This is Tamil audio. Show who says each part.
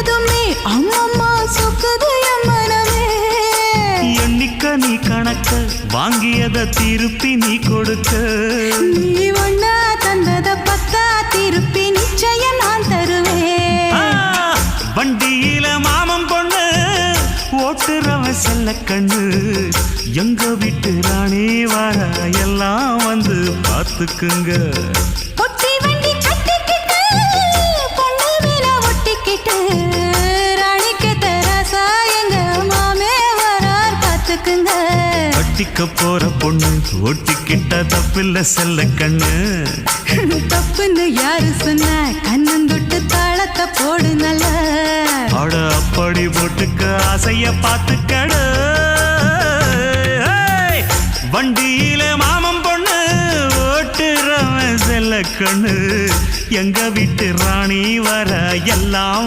Speaker 1: பார்த்ததுமே அம்மம்மா சொக்குது என் மனமே.
Speaker 2: எண்ணிக்க நீ கணக்க வாங்கியத திருப்பி நீ கொடுக்க.
Speaker 1: நீ ஒண்ணா தந்தத பத்தா திருப்பி நிச்சயம் நான் தருவேன்.
Speaker 2: வண்டியில மாமன் பொண்ணு ஓட்டுறவன் செல்ல கண்ணு. எங்க வீட்டு ராணி வர எல்லாம் வந்து பார்த்துக்குங்க.
Speaker 1: பொட்டி வண்டி கட்டிக்கிட்டு பொண்ணு மேல ஒட்டிக்கிட்டு ராணிக்கு தராசா எங்க மாமே வரார் பார்த்துக்குங்க.
Speaker 2: கட்டிக்க போற பொண்ணு ஒட்டிக்கிட்ட தப்பில்ல செல்ல கண்ணு.
Speaker 1: தப்புன்னு யாரு சொன்ன கண்ணந்தொட்டு தாளத்தை போடு நல்ல.
Speaker 2: அட அப்படி போட்டுக்க ஆசைய பார்த்துக்கடு. வண்டியில மாமன் பொண்ணு ஓட்டுறவன் செல்ல கண்ணு. எங்க வீட்டு ராணி வர எல்லாம்